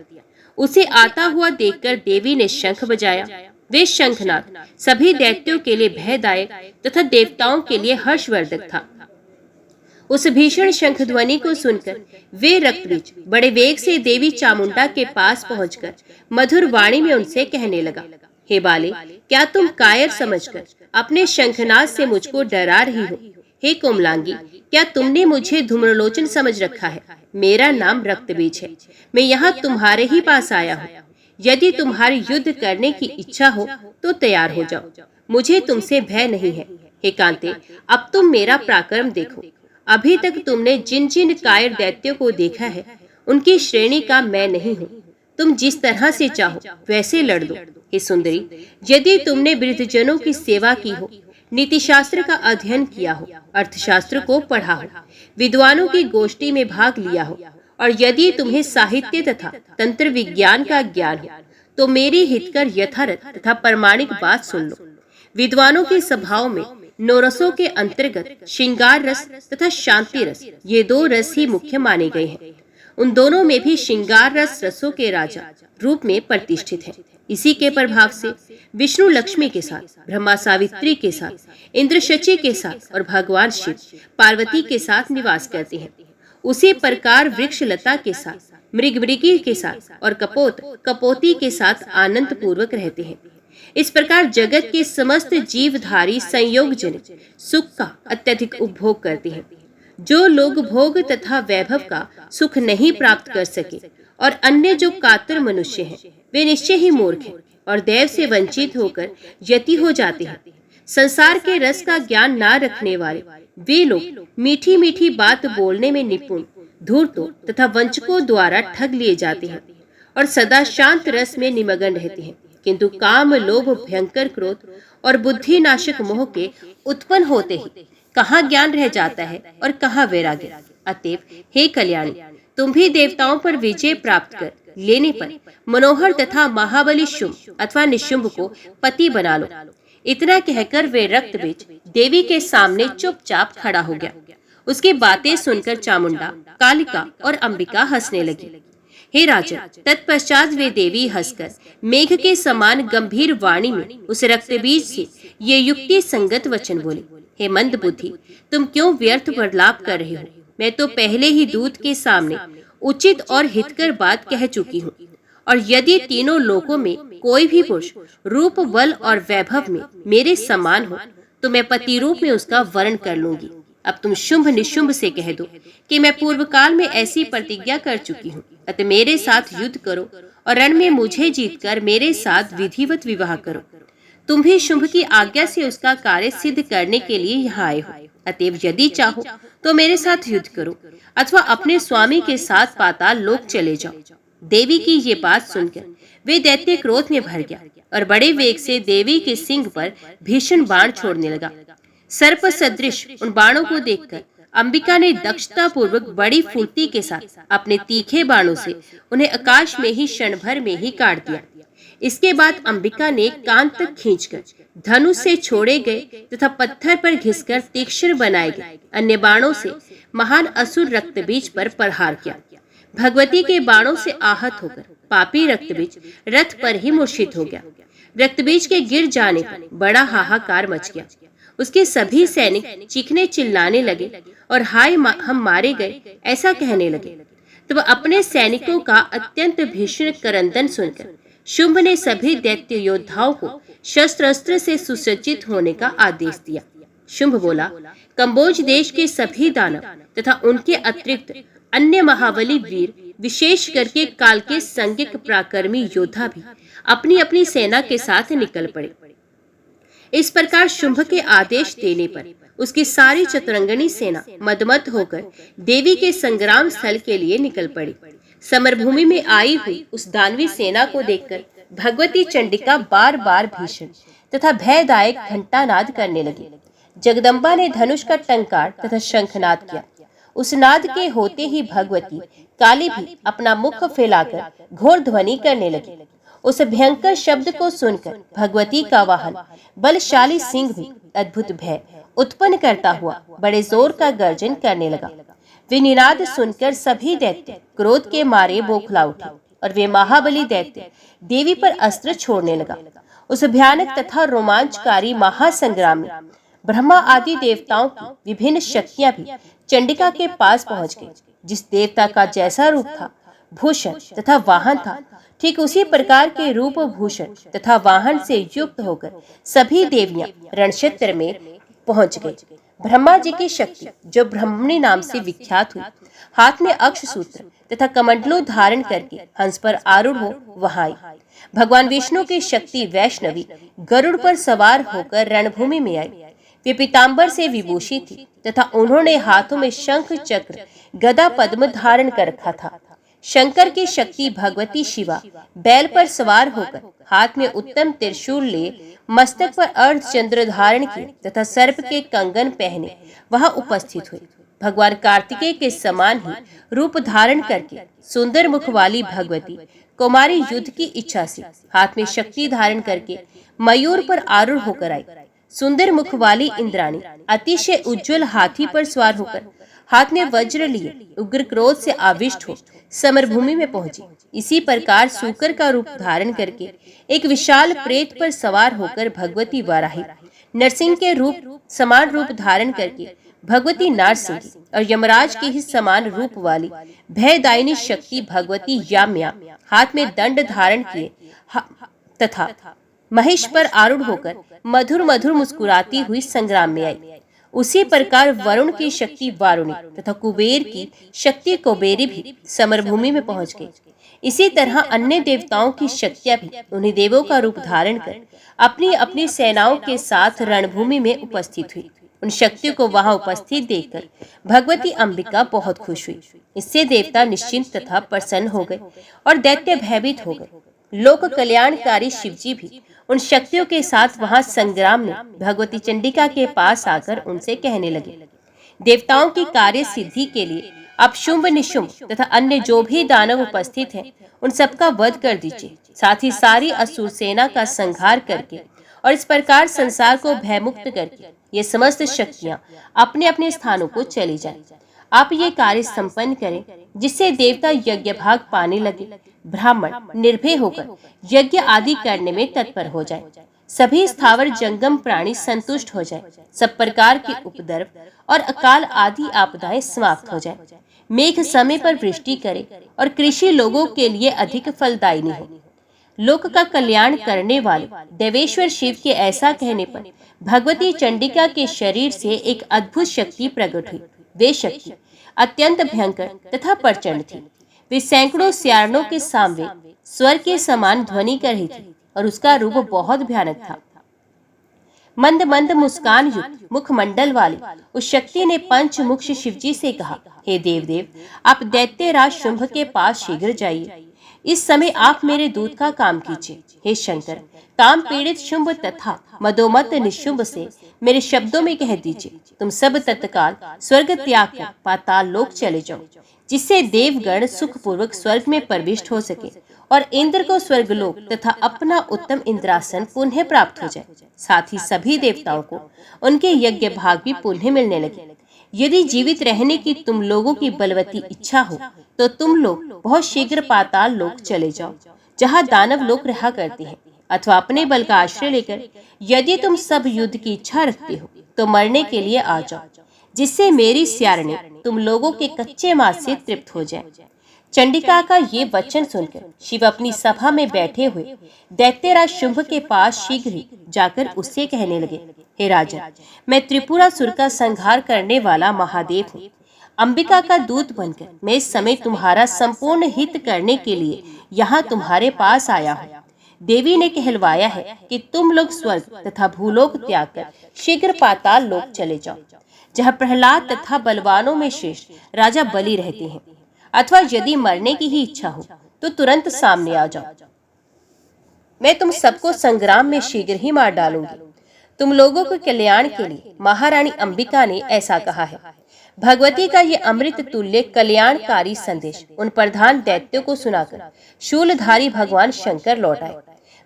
उसे आता हुआ देखकर देवी ने शंख बजाया। वे शंखनाद सभी दैत्यों के लिए भयदायक तथा देवताओं के लिए हर्षवर्धक था। उस भीषण शंख ध्वनि को सुनकर वे रक्तबीज बड़े वेग से देवी चामुंडा के पास पहुंचकर मधुर वाणी में उनसे कहने लगा, हे बाले, क्या तुम कायर समझकर अपने शंखनाद से मुझको डरा रही हो? हे कोमलांगी, क्या तुमने मुझे धूम्रलोचन समझ रखा है? मेरा नाम रक्तबीज है। मैं यहाँ तुम्हारे ही पास आया हूँ। यदि तुम्हारी युद्ध करने की इच्छा हो तो तैयार हो जाओ। मुझे तुमसे भय नहीं है। हे कांते, अब तुम मेरा पराक्रम देखो। अभी तक तुमने जिन जिन कायर दैत्यों को देखा है उनकी श्रेणी का मैं नहीं हूँ। तुम जिस तरह से चाहो वैसे लड़ दो। हे सुंदरी, यदि तुमने वृद्धजनों की सेवा की हो, नीति शास्त्र का अध्ययन किया हो, अर्थशास्त्र को पढ़ा हो, विद्वानों की गोष्ठी में भाग लिया हो और यदि तुम्हें साहित्य तथा तंत्र विज्ञान का ज्ञान हो तो मेरी हितकर यथार्थ तथा प्रमाणिक बात सुन लो। विद्वानों के सभाओं में नौरसों के अंतर्गत श्रृंगार रस तथा शांति रस ये दो रस ही मुख्य माने गए हैं। उन दोनों में भी श्रृंगार रस रसों के राजा रूप में प्रतिष्ठित है। इसी के प्रभाव से विष्णु लक्ष्मी के साथ, ब्रह्मा सावित्री के साथ, इंद्र शची के साथ और भगवान शिव पार्वती के साथ निवास करते हैं। उसी प्रकार वृक्ष लता के साथ, मृग मृगी के साथ और कपोत कपोती के साथ आनंद पूर्वक रहते हैं। इस प्रकार जगत के समस्त जीवधारी संयोग जनित सुख का अत्यधिक उपभोग करते हैं। जो लोग भोग तथा वैभव का सुख नहीं प्राप्त कर सके और अन्य जो कातर मनुष्य हैं वे निश्चय ही मूर्ख हैं और देव से वंचित होकर यति हो जाते हैं। संसार के रस का ज्ञान ना रखने वाले वे लोग मीठी मीठी बात बोलने में निपुण धूर्तों तथा वंचकों द्वारा ठग लिए जाते हैं और सदा शांत रस में निमग्न रहते हैं, किंतु काम, लोभ, भयंकर क्रोध और बुद्धि नाशक मोह के उत्पन्न होते ही कहाँ ज्ञान रह जाता है और कहाँ वैराग्य। अतएव हे कल्याणी, तुम भी देवताओं पर विजय प्राप्त कर लेने पर मनोहर तथा महाबली शुंभ अथवा निशुंभ को पति बना लो। इतना कहकर वे रक्तबीज देवी के सामने चुपचाप खड़ा हो गया। उसकी बातें सुनकर चामुंडा, कालिका और अंबिका हंसने लगी। हे राजन, तत्पश्चात वे देवी हंसकर मेघ के समान गंभीर वाणी में उस रक्तबीज से ये युक्ति संगत वचन बोले। हे मंद बुद्धि, तुम क्यों व्यर्थ प्रलाप कर रहे हो? मैं तो पहले ही दूत के सामने उचित और हितकर बात कह चुकी हूँ, और यदि तीनों लोकों में कोई भी पुरुष रूप, बल और वैभव में मेरे समान हो तो मैं पति रूप में उसका वर्ण कर लूंगी। अब तुम शुंभ निशुंभ से कह दो कि मैं पूर्व काल में ऐसी प्रतिज्ञा कर चुकी हूँ, अतः मेरे साथ युद्ध करो और रण में मुझे जीतकर मेरे साथ विधिवत विवाह करो। तुम भी शुंभ की आज्ञा से उसका कार्य सिद्ध करने के लिए यहाँ आए हो, अतएव यदि चाहो तो मेरे साथ युद्ध करो अथवा अपने स्वामी के साथ पाताल लोक चले जाओ। देवी की ये बात सुनकर वे दैत्य क्रोध में भर गया और बड़े वेग से देवी के सिंह पर भीषण बाण छोड़ने लगा। सर्प सदृश उन बाणों को देखकर अंबिका ने दक्षता पूर्वक बड़ी फुर्ती के साथ अपने तीखे बाणों से उन्हें आकाश में ही क्षण भर में ही काट दिया। इसके बाद अंबिका ने कान तक खींचकर धनुष से छोड़े गए तथा पत्थर पर घिसकर तीक्ष्ण बनाए गए अन्य बाणों से महान असुर रक्तबीज पर प्रहार किया। भगवती के बाणों से आहत होकर पापी रक्तबीज रथ पर ही मूर्छित हो गया। रक्तबीज के गिर जाने पर बड़ा हाहाकार मच गया। उसके सभी सैनिक चीखने चिल्लाने लगे और हाय हम मारे गए ऐसा कहने लगे। तब अपने सैनिकों का अत्यंत भीषण करंदन सुनकर शुंभ ने सभी दैत्य योद्धाओं को शस्त्र अस्त्र से सुसज्जित होने का आदेश दिया। शुंभ बोला, कंबोज देश के सभी दानव तथा उनके अतिरिक्त अन्य महाबली वीर, विशेष करके काल के संज्ञक पराक्रमी योद्धा भी अपनी अपनी सेना के साथ निकल पड़े। इस प्रकार शुंभ के आदेश देने पर उसकी सारी चतुरंगनी सेना मदमत होकर देवी के संग्राम स्थल के लिए निकल पड़ी। समरभूमि में आई हुई उस दानवी सेना को देखकर भगवती चंडिका बार बार भीषण तथा भयदायक घंटानाद करने लगी। जगदम्बा ने धनुष का टंकार तथा शंखनाद किया। उस नाद के होते ही भगवती काली भी अपना मुख फैलाकर घोर ध्वनि करने लगी। उस भयंकर शब्द को सुनकर भगवती का वाहन बलशाली सिंह भी अद्भुत भय उत्पन्न करता हुआ बड़े जोर का गर्जन करने लगा। वे निनाद सुनकर सभी दैत्य क्रोध के मारे बौखला उठे और वे महाबली दैत्य देवी पर अस्त्र छोड़ने लगा। उस भयानक तथा रोमांचकारी महासंग्राम में ब्रह्मा आदि देवताओं की विभिन्न शक्तियां भी चंडिका के पास पहुंच गई। जिस देवता का जैसा रूप था, भूषण तथा वाहन था, ठीक उसी प्रकार के रूप, भूषण तथा वाहन से युक्त होकर सभी देवियां रणक्षेत्र में पहुंच गई। ब्रह्मा जी की शक्ति, जो ब्रह्मणी नाम से विख्यात हुई, हाथ में अक्ष सूत्र तथा कमंडलू धारण करके हंस पर आरूढ़ हो वहां आई। भगवान विष्णु की शक्ति वैष्णवी गरुड़ पर सवार होकर रणभूमि में आई। वे पीतांबर से विभूषित थी तथा उन्होंने हाथों में शंख, चक्र, गदा, पद्म धारण कर रखा था। शंकर की शक्ति भगवती शिवा बैल पर सवार होकर हाथ में उत्तम त्रिशूल लिए, मस्तक पर अर्धचंद्र धारण किए तथा सर्प के कंगन पहने वहां उपस्थित हुए। भगवान कार्तिकेय के समान ही रूप धारण करके सुंदर मुख वाली भगवती कुमारी युद्ध की इच्छा से हाथ में शक्ति धारण करके मयूर पर आरूढ़ होकर आई। सुंदर मुख वाली इंद्राणी अतिशय उज्जवल हाथी पर सवार होकर हाथ में वज्र लिए उग्र क्रोध से आविष्ट हो समरभूमि में पहुंची। इसी प्रकार सूकर का रूप धारण करके एक विशाल प्रेत पर सवार होकर भगवती वाराही, नरसिंह के रूप समान रूप धारण करके भगवती नारसिंह और यमराज के ही समान रूप वाली भयदायिनी शक्ति भगवती याम्या हाथ में दंड धारण किए तथा महिष पर आरूढ़ होकर मधुर मधुर मुस्कुराती हुई संग्राम में आई। उसी प्रकार वरुण की शक्ति वारुणी तथा कुबेर की शक्ति कुबेरी भी समरभूमि में पहुंच गई। इसी तरह अन्य देवताओं की शक्तियां भी उन्हीं देवों का रूप धारण कर अपनी अपनी सेनाओं के साथ रणभूमि में उपस्थित हुई। उन शक्तियों को वहां उपस्थित देखकर भगवती अंबिका बहुत खुश हुई। इससे देवता निश्चिंत तथा प्रसन्न हो गए और दैत्य भयभीत हो गए। लोक कल्याणकारी शिवजी भी उन शक्तियों के साथ वहां संग्राम में भगवती चंडिका के पास आकर उनसे कहने लगे, देवताओं की कार्य सिद्धि के लिए आप शुंभ निशुंभ तथा अन्य जो भी दानव उपस्थित हैं, उन सबका वध कर दीजिए। साथ ही सारी असुर सेना का संहार करके और इस प्रकार संसार को भयमुक्त करके ये समस्त शक्तियां अपने अपने स्थानों को चली जाएं। आप ये कार्य संपन्न करें जिससे देवता यज्ञ भाग पाने लगे, ब्राह्मण निर्भय होकर यज्ञ आदि करने में तत्पर हो जाए, सभी स्थावर जंगम प्राणी संतुष्ट हो जाए, सब प्रकार के उपद्रव और अकाल आदि आपदाएं समाप्त हो जाए, मेघ समय पर वृष्टि करे और कृषि लोगों के लिए अधिक फलदायिनी हो। लोक का कल्याण करने वाले देवेश्वर शिव के ऐसा कहने पर भगवती चंडिका के शरीर से एक अद्भुत शक्ति प्रकट हुई। वे शक्ति अत्यंत भयंकर तथा प्रचंड थी। वे सैकड़ों स्यारणों के सामने स्वर के समान ध्वनि कर रही थी और उसका रूप बहुत भयानक था। मंद मंद मुस्कान युक्त मुखमंडल वाली उस शक्ति ने पंचमुख शिवजी से कहा, हे देवदेव, आप दैत्यराज शुंभ के पास शीघ्र जाइए। इस समय आप मेरे दूत का काम कीजिए। हे शंकर, काम पीड़ित शुंभ तथा मदोमत निशुंभ से मेरे शब्दों में कह दीजिए, तुम सब तत्काल स्वर्ग त्याग कर पाताल लोक चले जाओ, जिससे देवगण सुखपूर्वक स्वर्ग में प्रविष्ट हो सके और इंद्र को स्वर्गलोक तथा अपना उत्तम इंद्रासन पुनः प्राप्त हो जाए। साथ ही सभी देवताओं को उनके यज्ञ भाग भी पुनः मिलने लगे। यदि जीवित रहने की तुम लोगों की बलवती इच्छा हो तो तुम लोग बहुत शीघ्र पाताल लोक चले जाओ, जहाँ दानव लोग रहा करते हैं, अथवा अपने बल का आश्रय लेकर यदि तुम सब युद्ध की इच्छा रखते हो तो मरने के लिए आ जाओ, जिससे मेरी स्यारणी तुम लोगों के कच्चे मांस से तृप्त हो जाए। चंडिका का ये वचन सुनकर शिव अपनी सभा में बैठे हुए दैत्यराज शुंभ के पास शीघ्र ही जाकर उससे कहने लगे, हे राजन, मैं त्रिपुरासुर का संहार करने वाला महादेव हूँ। अंबिका का दूत बनकर मैं इस समय तुम्हारा संपूर्ण हित करने के लिए यहाँ तुम्हारे पास आया हूँ। देवी ने कहलवाया है कि तुम लोग स्वर्ग तथा भूलोक त्याग कर शीघ्र पाताल लोक चले जाओ, जहाँ प्रहलाद तथा बलवानों में श्रेष्ठ राजा बलि रहते हैं, अथवा यदि मरने की ही इच्छा हो तो तुरंत सामने आ जाओ। मैं तुम सबको संग्राम में शीघ्र ही मार डालूंगी। तुम लोगों के कल्याण के लिए महारानी अंबिका ने ऐसा कहा है। भगवती का ये अमृत तुल्य कल्याणकारी संदेश उन प्रधान दैत्यों को सुनाकर शूलधारी भगवान शंकर लौट आए।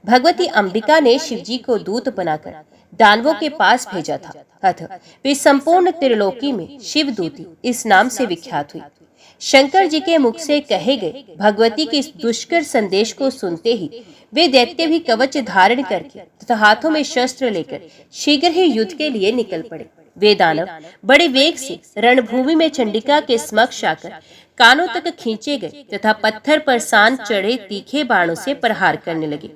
भगवती अंबिका ने शिवजी को दूत बनाकर दानवों के पास भेजा था, अतः वे संपूर्ण त्रिलोकी में शिवदूती इस नाम से विख्यात हुई। शंकर जी के मुख से कहे गए भगवती के इस दुष्कर संदेश को सुनते ही वे दैत्य भी कवच धारण करके तथा हाथों में शस्त्र लेकर शीघ्र ही युद्ध के लिए निकल पड़े। वे दानव बड़े वेग से रणभूमि में चंडिका के समक्ष आकर कानों तक खींचे गए तथा पत्थर पर सान चढ़े तीखे बाणों से प्रहार करने लगे।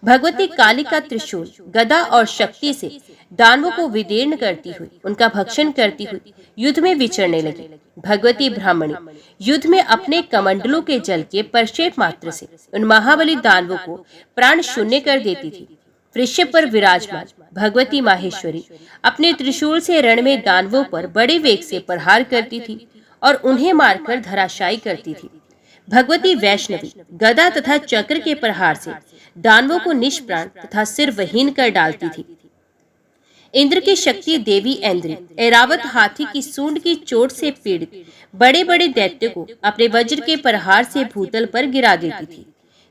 भगवती काली का त्रिशूल, गदा और शक्ति से दानवों को विदीर्ण करती हुई, उनका भक्षण करती हुई युद्ध में विचरने लगी। भगवती ब्राह्मणी युद्ध में अपने कमंडलों के जल के प्रक्षेप मात्र से उन महाबली दानवों को प्राण शून्य कर देती थी। वृषभ पर विराजमान भगवती माहेश्वरी अपने त्रिशूल से रण में दानवों पर बड़े वेग से प्रहार करती थी और उन्हें मारकर धराशायी करती थी। भगवती वैष्णवी गदा तथा चक्र के प्रहार से दानवों को निष्प्राण तथा सिर वहीन कर डालती थी। इंद्र की शक्ति देवी ऐन्द्री ऐरावत हाथी की सूंड की चोट से पीड़ित बड़े बड़े दैत्य को अपने वज्र के प्रहार से भूतल पर गिरा देती थी।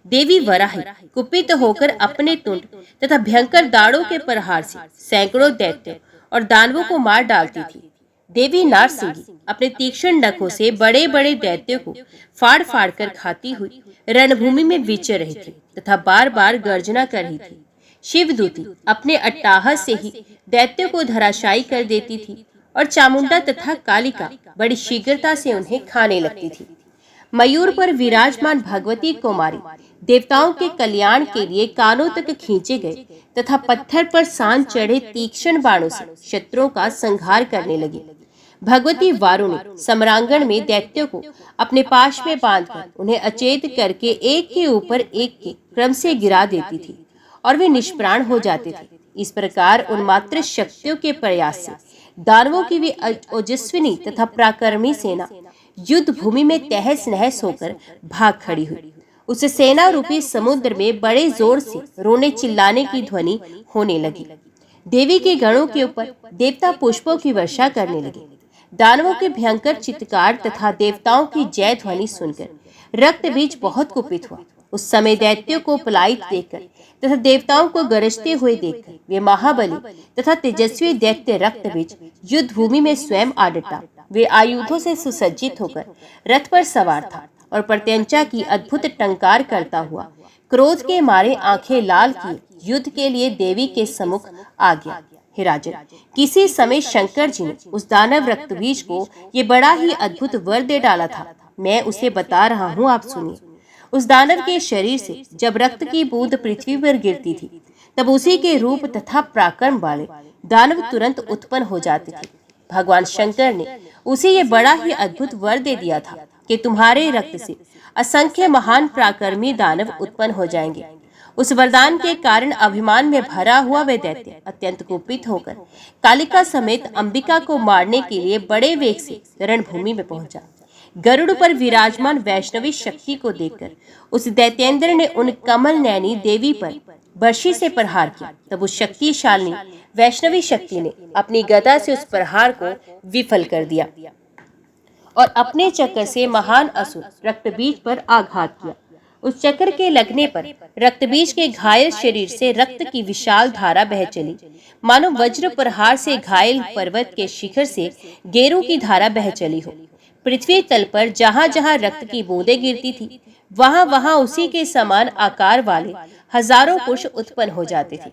देवी वराही कुपित होकर अपने तुंड तथा भयंकर दाड़ों के प्रहार से सैकड़ों दैत्य और दानवों को मार डालती थी। देवी नारसिंगी अपने तीक्ष्ण नखों से बड़े बड़े दैत्यों को फाड़ फाड़ कर खाती हुई रणभूमि में विचर रही थी तथा बार बार गर्जना कर रही थी। शिवदूती अपने अट्टाहस से ही दैत्यों को धराशायी कर देती थी और चामुंडा तथा कालिका बड़ी शीघ्रता से उन्हें खाने लगती थी। मयूर पर विराजमान भगवती कुमारी देवताओं के कल्याण के लिए कानों तक खींचे गए तथा पत्थर पर सान चढ़े तीक्ष्ण बाणों से शत्रुओं का संहार करने लगी। भगवती वारुणी सम्रांगण में दैत्यों को अपने पाश में बांधकर उन्हें अचेत करके एक के ऊपर एक के क्रम से गिरा देती थी और वे निष्प्राण हो जाते थे। इस प्रकार उन्मात्र शक्तियों के प्रयास से दानवों की वे ओजस्विनी तथा पराक्रमी सेना युद्ध भूमि में तहस नहस होकर भाग खड़ी हुई। उस सेना रूपी समुद्र में बड़े जोर से रोने चिल्लाने की ध्वनि होने लगी। देवी के गणों के ऊपर देवता पुष्पों की वर्षा करने लगे। दानवों के भयंकर चित्कार तथा देवताओं की जय ध्वनि सुनकर रक्तबीज बहुत कुपित हुआ। उस समय दैत्यों को पलायित देखकर तथा देवताओं को गरजते हुए देखकर वे महाबली तथा तेजस्वी दैत्य रक्तबीज युद्ध भूमि में स्वयं आ डटा। वे आयुधों से सुसज्जित होकर रथ पर सवार था और प्रत्यंचा की अद्भुत टंकार करता हुआ क्रोध के मारे आंखें लाल किए युद्ध के लिए देवी के सम्मुख आ गया। हे राजन, किसी समय शंकर जी ने उस दानव रक्तबीज को ये बड़ा ही अद्भुत वर दे डाला था। मैं उसे बता रहा हूँ, आप सुनिए। उस दानव के शरीर से जब रक्त की बूंद पृथ्वी पर गिरती थी तब उसी के रूप तथा पराक्रम वाले दानव तुरंत उत्पन्न हो जाते थे। भगवान शंकर ने उसे ये बड़ा ही अद्भुत वर दे दिया था कि तुम्हारे रक्त से असंख्य महान पराक्रमी दानव उत्पन्न हो जाएंगे। उस वरदान के कारण अभिमान में भरा हुआ वह दैत्य अत्यंत कुपित होकर कालिका समेत अंबिका को मारने के लिए बड़े वेग से रणभूमि में पहुंचा। गरुड़ पर विराजमान वैष्णवी शक्ति को देखकर उस दैत्येंद्र ने उन कमल नैनी देवी पर बर्शी से प्रहार किया। तब उस शक्तिशालिनी वैष्णवी शक्ति ने अपनी गदा से उस प्रहार को विफल कर दिया और अपने चक्र से महान असुर रक्तबीज पर आघात किया। उस चक्र के लगने पर रक्तबीज के घायल शरीर से रक्त की विशाल धारा बह चली, मानो वज्र प्रहार से घायल पर्वत के शिखर से गेरू की धारा बह चली हो। पृथ्वी तल पर जहाँ जहाँ रक्त की बूंदें गिरती थी वहाँ वहाँ उसी के समान आकार वाले हजारों पुरुष उत्पन्न हो जाते थे।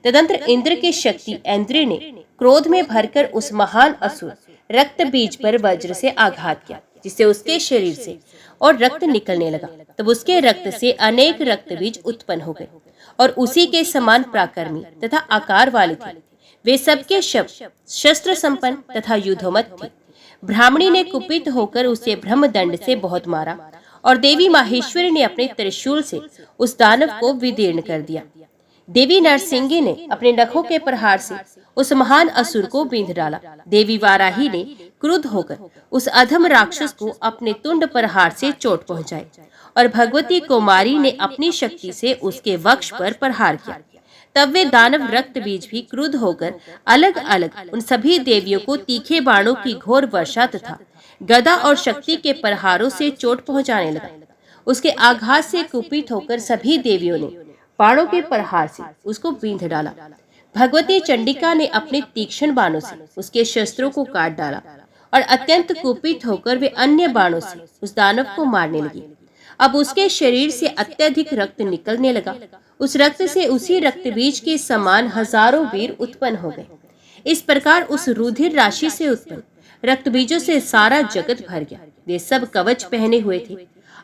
तदंतर इंद्र की शक्ति ऐन्द्री ने क्रोध में भरकर उस महान असुर रक्तबीज पर वज्र से आघात किया, जिससे उसके शरीर से और रक्त निकलने लगा। तब उसके रक्त से अनेक रक्तबीज उत्पन्न हो गए और उसी के समान पराक्रमी तथा आकार वाले थे। वे सबके शब्द शस्त्र संपन्न तथा युद्धोमत थे। ब्राह्मणी ने कुपित होकर उसे ब्रह्मदंड से बहुत मारा और देवी माहेश्वरी ने अपने त्रिशूल से उस दानव को विदीर्ण कर दिया। देवी नरसिंगी ने अपने नखों के प्रहार से उस महान असुर को बींध डाला। देवी वाराही ने क्रुद्ध होकर उस अधम राक्षस को अपने तुंड प्रहार से चोट पहुंचाई और भगवती कुमारी ने अपनी शक्ति से उसके वक्ष पर प्रहार किया। तब वे दानव रक्तबीज भी क्रुद्ध होकर अलग अलग उन सभी देवियों को तीखे बाणों की घोर वर्षा तथा गदा और शक्ति के प्रहारों से चोट पहुंचाने लगा। उसके आघात से कुपित होकर सभी देवियों ने बाणों के प्रहार से उसको बींध डाला। भगवती चंडिका ने अपने तीक्ष्ण बाणों से उसके शस्त्रों को काट डाला और अत्यंत कुपित होकर वे अन्य बाणों से उस दानव को मारने लगी। अब उसके शरीर से अत्यधिक रक्त निकलने लगा। उस रक्त से उसी रक्तबीज के समान हजारों वीर उत्पन्न हो गए। इस प्रकार उस रुधिर राशि से उत्पन्न रक्तबीजों से सारा जगत भर गया। वे सब कवच पहने हुए थे,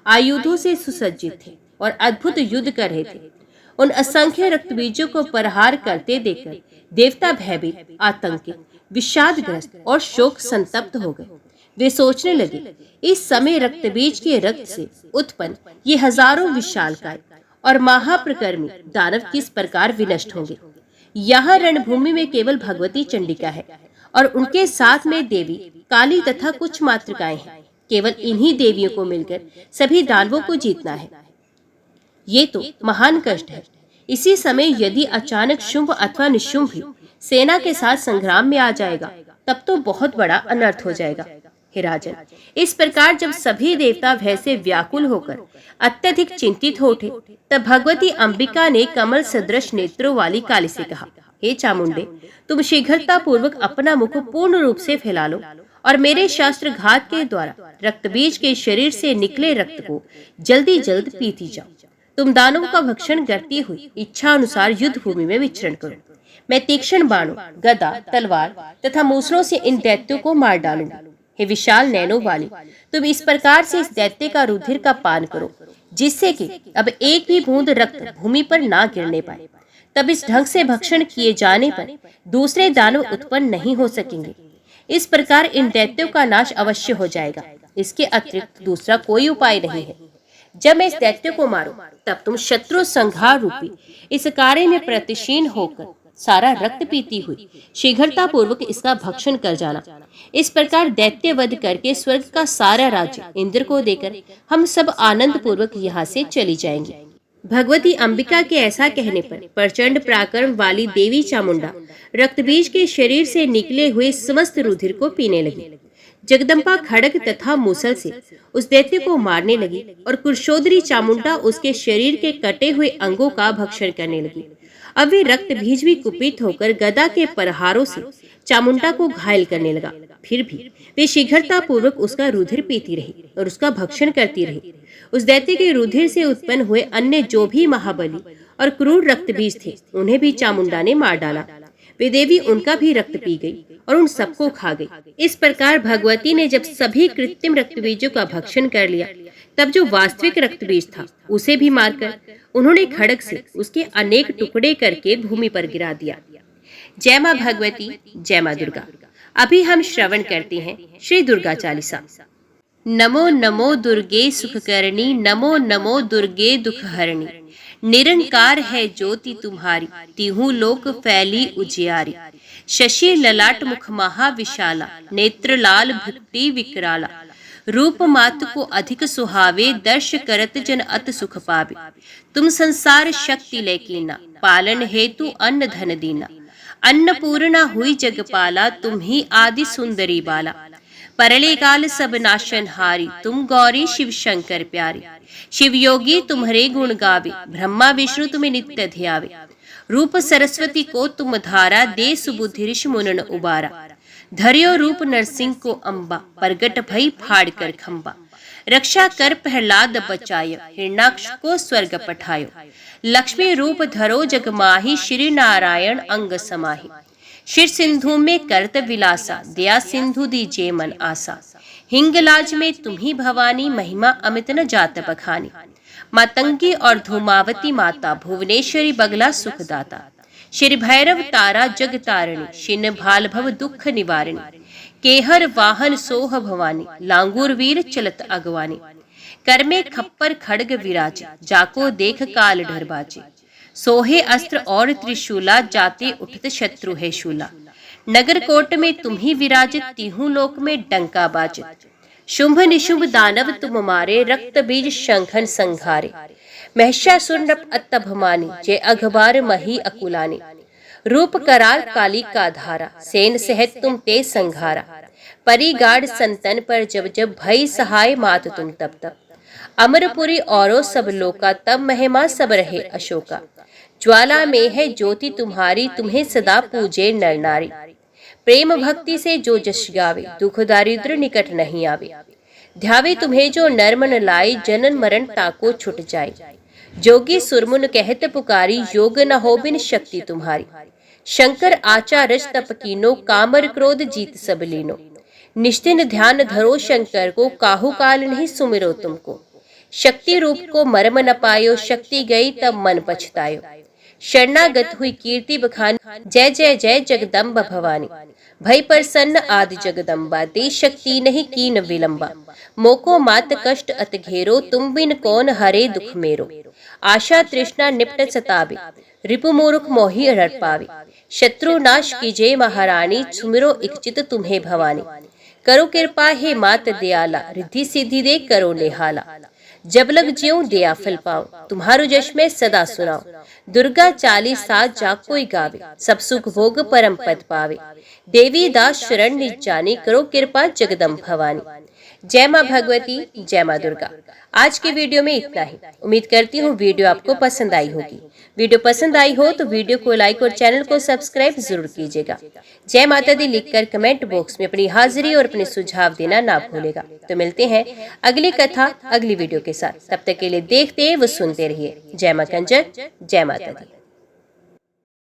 आयुधों से सुसज्जित थे और अद्भुत युद्ध कर रहे थे। उन असंख्य रक्तबीजों को प्रहार करते देखकर देवता भयभीत, आतंकित, विषादग्रस्त और शोक संतप्त हो गए। वे सोचने लगे, इस समय रक्तबीज के रक्त से उत्पन्न ये हजारों विशालकाय और महाप्रकर्मी दानव किस प्रकार विनष्ट होंगे। यहाँ रणभूमि में केवल भगवती चंडिका है और उनके साथ में देवी काली तथा कुछ मातृकाएं हैं। केवल इन्हीं देवियों को मिलकर सभी दानवों को जीतना है। ये तो महान कष्ट है। इसी समय यदि अचानक शुंभ अथवा निशुंभ भी सेना के साथ संग्राम में आ जाएगा तब तो बहुत बड़ा अनर्थ हो जाएगा। हे राजन, इस प्रकार जब सभी देवता भय से व्याकुल होकर अत्यधिक चिंतित हो उठे तब भगवती अंबिका ने कमल सदृश नेत्रों वाली काली से कहा, हे चामुंडे, तुम शीघ्रता पूर्वक अपना मुख पूर्ण रूप से फैला लो और मेरे शास्त्र घात के द्वारा रक्तबीज के शरीर से निकले रक्त को जल्दी जल्द पीती जाओ। तुम दानवों का भक्षण करती हुई इच्छा अनुसार युद्ध भूमि में विचरण करो। मैं तीक्ष्ण बाणों, गदा, तलवार तथा मूसलों से इन दैत्यों को मार डालूंगी। हे विशाल नैनों वाले, तुम इस प्रकार से इस दैत्य का रुधिर का पान करो जिससे कि अब एक भी बूंद रक्त भूमि पर ना गिरने पाए। तब इस ढंग से भक्षण किए जाने पर दूसरे दानव उत्पन्न नहीं हो सकेंगे। इस प्रकार इन दैत्यों का नाश अवश्य हो जाएगा। इसके अतिरिक्त दूसरा कोई उपाय नहीं है। जब मैं इस दैत्य को मारूं, तब तुम शत्रु संहार रूपी इस कार्य में प्रतिशीन होकर सारा रक्त पीती हुई शीघ्रता पूर्वक इसका भक्षण कर जाना। इस प्रकार दैत्य वध करके स्वर्ग का सारा राज्य इंद्र को देकर हम सब आनंद पूर्वक यहाँ से चली जाएंगे। भगवती अंबिका के ऐसा कहने पर प्रचंड पराक्रम वाली देवी चामुंडा रक्तबीज के शरीर से निकले हुए समस्त रुधिर को पीने लगी। जगदम्बा खड़ग तथा मूसल से उस दैत्य को मारने लगी और कुशोदरी चामुंडा उसके शरीर के कटे हुए अंगों का भक्षण करने लगी। अब वे रक्त बीज भी कुपित होकर गदा के प्रहारों से चामुंडा को घायल करने लगा। फिर भी वे शीघ्रता पूर्वक उसका रुधिर पीती रही और उसका भक्षण करती रही। उस दैत्य के रुधिर से उत्पन्न हुए अन्य जो भी महाबली और क्रूर रक्त बीज थे, उन्हें भी चामुंडा ने मार डाला। वे देवी उनका भी रक्त पी गई और उन सबको खा गई। इस प्रकार भगवती ने जब सभी कृत्रिम रक्तबीजों का भक्षण कर लिया, तब जो वास्तविक रक्तबीज था उसे भी मारकर उन्होंने खड़ग से उसके अनेक टुकड़े करके भूमि पर गिरा दिया। जय मां भगवती, जय मां दुर्गा। अभी हम श्रवण करते हैं श्री दुर्गा चालीसा। नमो नमो दुर्गे सुखकरणी, नमो नमो दुर्गे दुखहरणी। निरंकार है ज्योति तुम्हारी, तिहु लोक फैली उजियारी। शशि ललाट मुख महाविशाला, नेत्र लाल भक्ति विकराला। रूप मात को अधिक सुहावे, दर्श करत जन अत सुख पावे। तुम संसार शक्ति लेकीना, पालन हेतु अन्न धन दीना। अन्नपूर्णा हुई जगपाला, तुम ही आदि सुंदरी बाला। परले काल सब नाशन हारी, तुम गौरी शिव शंकर प्यारे। शिव योगी तुम्हारे गुण गावे, ब्रह्मा विष्णु तुम्हें नित्य ध्यावे। रूप सरस्वती को तुम धारा, दे सुबुद्धि ऋषि मुनन उबारा। धर्यो रूप नरसिंह को अंबा, प्रगट भई फाड़ कर खंबा। रक्षा कर प्रहलाद बचायो, हिरणाक्ष को स्वर्ग पठायो। लक्ष्मी रूप धरो जग माही, श्री नारायण अंग समाही। शिर सिंधु में करत विलासा, दया सिंधु दीजे मन आसा। हिंगलाज में तुम्ही भवानी, महिमा अमित न जात बखानी। मातंगी और धूमावती माता, भुवनेश्वरी बगला सुखदाता। श्री भैरव तारा जग तारिणी, शिन भाल भव दुख निवारिणी। केहर वाहन सोह भवानी, लांगूर वीर चलत अगवानी। कर में खप्पर खड़ग विराजे, जाको देख काल डर बाजे। सोहे अस्त्र और त्रिशूला, जाते उठत शत्रु है शूला। नगर कोट में तुम्ही विराजित, तिहु लोक में डंका बाजित। शुंभ निशुंभ दानव तुम मारे, रक्त बीज शंखन संघारे। महिषासुर नृप अत्तभमानी, जय अघबार मही अकुलानी। रूप कराल काली का धारा, सेन सहत तुम ते संघारा। परिगाढ़ संतन पर जब जब, भई सहाय मात तुम तब तब। अमरपुरी औरो सब लोका, तब महिमा सब रहे अशोका। ज्वाला में है ज्योति तुम्हारी, तुम्हें सदा पूजे नर नारी। प्रेम भक्ति से जो जश गावे, दुख दारिद्र निकट नहीं आवे। ध्यावे तुम्हें जो नरमन लाई, जनन मरण ताको छुट जाए। जोगी सुरमुन कहत पुकारी, योग न हो बिन शक्ति तुम्हारी। शंकर आचारज तप कीनो, कामर क्रोध जीत सब लीनो। निश्चिन ध्यान धरो शंकर को, काहू काल नहीं सुमिरो तुमको। शक्ति रूप को मर्म न पायो, शक्ति गई तब मन पछतायो। शरणागत हुई कीर्ति बखानी, जय जय जय जगदम्ब भवानी। भय प्रसन्न आदि जगदम्बा, दे शक्ति नहीं कीन विलंबा। मोको मात कष्ट अत घेरो, तुम बिन कौन हरे दुख मेरो। आशा तृष्णा निपट सतावे, रिपु मूर्ख मोहि रट पावे। शत्रु नाश कीजे महारानी, सुमिरो इच्छित तुम्हें भवानी। करो कृपा हे मात दयाला, रिद्धि सिद्धि दे करो निहाला। जब लग ज्यों दया फल पाओ, तुम्हारो जश में सदा सुनाओ। दुर्गा चालीसा जा कोई गावे, सब सुख भोग परम पद पावे। देवी दास शरण निज जानी, करो कृपा जगदम्ब भवानी। जय मां भगवती, जय मां दुर्गा। आज के वीडियो में इतना ही। उम्मीद करती हूँ वीडियो आपको पसंद आई होगी। वीडियो पसंद आई हो तो वीडियो को लाइक और चैनल को सब्सक्राइब जरूर कीजिएगा। जय माता दी लिखकर कमेंट बॉक्स में अपनी हाजिरी और अपने सुझाव देना ना भूलेगा। तो मिलते हैं अगली कथा अगली वीडियो के साथ। तब तक के लिए देखते व सुनते रहिए। जय मां कंजर, जय माता दी।